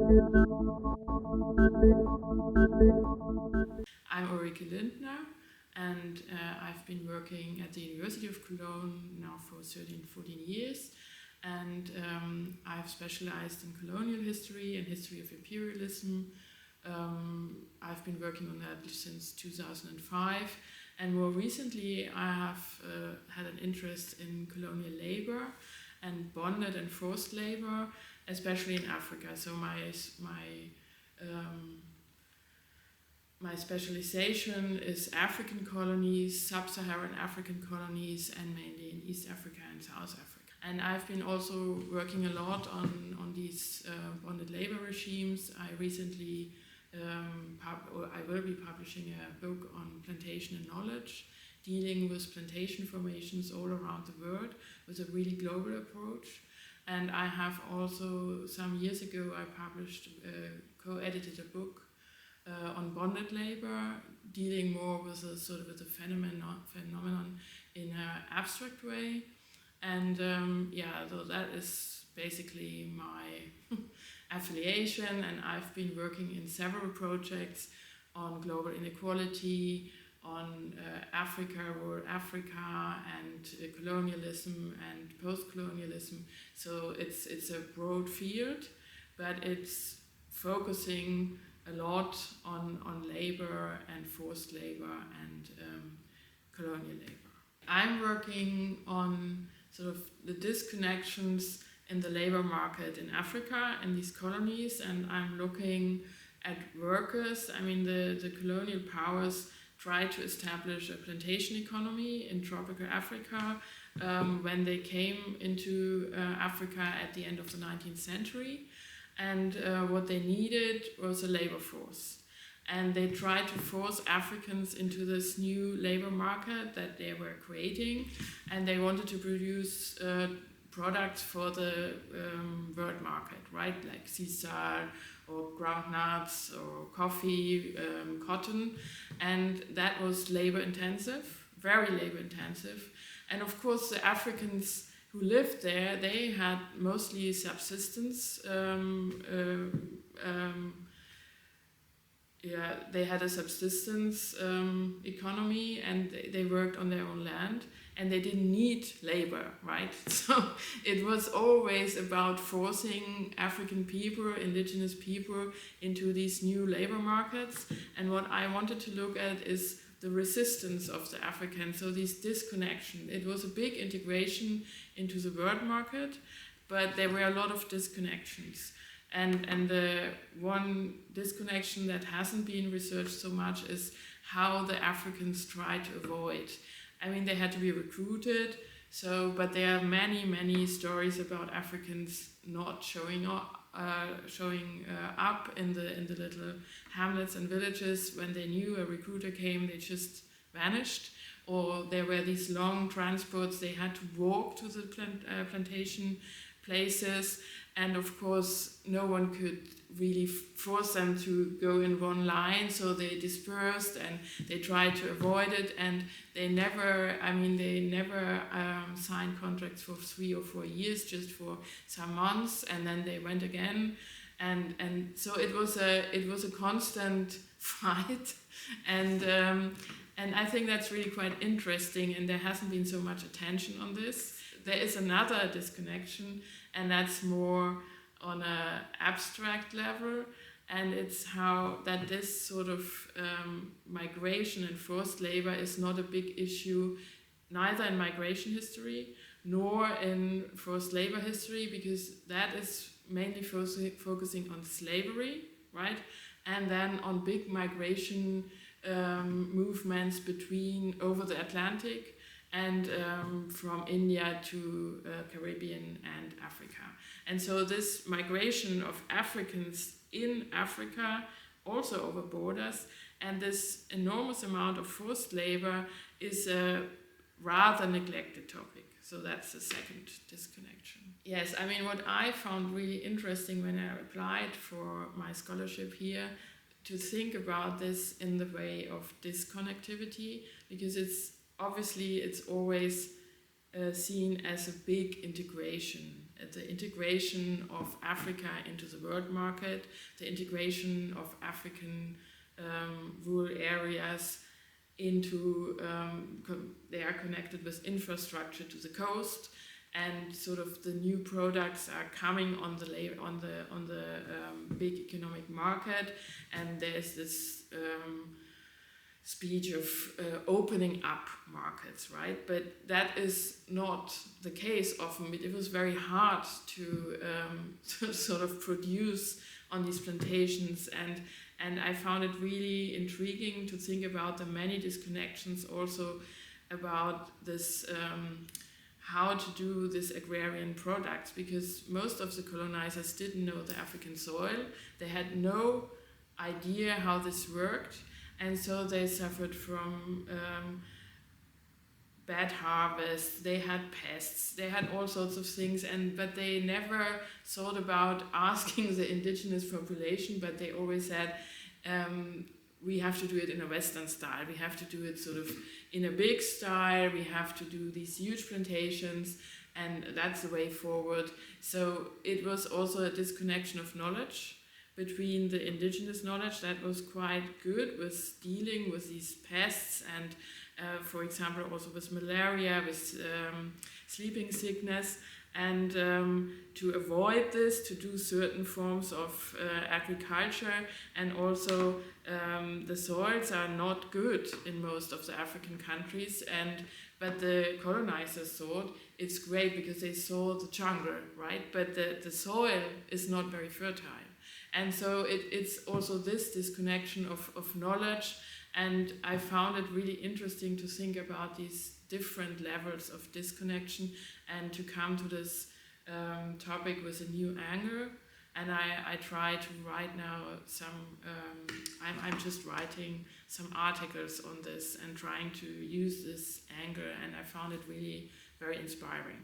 I'm Ulrike Lindner, and I've been working at the University of Cologne now for 14 years. And I've specialized in colonial history and history of imperialism. I've been working on that since 2005. And more recently, I have had an interest in colonial labor and bonded and forced labor, especially in Africa. So my specialization is African colonies, sub-Saharan African colonies, and mainly in East Africa and South Africa. And I've been also working a lot on these bonded labor regimes. I recently, I will be publishing a book on plantation and knowledge, dealing with plantation formations all around the world with a really global approach. And I have also, some years ago, I co-edited a book on bonded labor, dealing more with a sort of a phenomenon in an abstract way. And so that is basically my affiliation, and I've been working in several projects on global inequality, on Africa, rural Africa, and colonialism and post-colonialism. So it's a broad field, but it's focusing a lot on labor and forced labor and colonial labor. I'm working on sort of the disconnections in the labor market in Africa and these colonies, and I'm looking at workers. I mean, the colonial powers tried to establish a plantation economy in tropical Africa when they came into Africa at the end of the 19th century. And what they needed was a labor force. And they tried to force Africans into this new labor market that they were creating. And they wanted to produce products for the world market, right? Like sisal or groundnuts or coffee, cotton. And that was labor intensive, very labor intensive. And of course, the Africans who lived there, they had mostly subsistence. They had a subsistence economy, and they worked on their own land, and they didn't need labor, right? So it was always about forcing African people, indigenous people, into these new labor markets. And what I wanted to look at is the resistance of the Africans, so this disconnection. It was a big integration into the world market, but there were a lot of disconnections. And the one disconnection that hasn't been researched so much is how the Africans tried to avoid. I mean, they had to be recruited, but there are many stories about Africans not showing up in the little hamlets and villages. When they knew a recruiter came, they just vanished. Or there were these long transports, they had to walk to the plantation places. And of course, no one could really force them to go in one line, so they dispersed and they tried to avoid it. And they never signed contracts for 3 or 4 years, just for some months, and then they went again. And so it was a constant fight. And I think that's really quite interesting, and there hasn't been so much attention on this. There is another disconnection, and that's more on an abstract level, and it's how that this sort of migration and forced labor is not a big issue, neither in migration history nor in forced labor history, because that is mainly focusing on slavery, right? And then on big migration movements over the Atlantic and from India to Caribbean and Africa. And so this migration of Africans in Africa, also over borders, and this enormous amount of forced labor is a rather neglected topic. So that's the second disconnection. Yes, I mean, what I found really interesting when I applied for my scholarship here, to think about this in the way of disconnectivity, because it's always seen as a big integration, the integration of Africa into the world market, the integration of African rural areas into, they are connected with infrastructure to the coast, and sort of the new products are coming on the big economic market, and there's this speech of opening up markets, right? But that is not the case often. It was very hard to sort of produce on these plantations, and I found it really intriguing to think about the many disconnections, also about this how to do this agrarian products, because most of the colonizers didn't know the African soil. They had no idea how this worked, and so they suffered from bad harvests, they had pests, they had all sorts of things, but they never thought about asking the indigenous population, but they always said, we have to do it in a Western style, we have to do it sort of in a big style, we have to do these huge plantations, and that's the way forward. So it was also a disconnection of knowledge between the indigenous knowledge that was quite good with dealing with these pests and for example also with malaria, with sleeping sickness, and to avoid this, to do certain forms of agriculture. And also the soils are not good in most of the African countries, but the colonizers thought it's great because they saw the jungle, right? But the soil is not very fertile. And so it's also this disconnection of knowledge, and I found it really interesting to think about these different levels of disconnection and to come to this topic with a new angle. And I try to write now I'm just writing some articles on this and trying to use this angle, and I found it really very inspiring.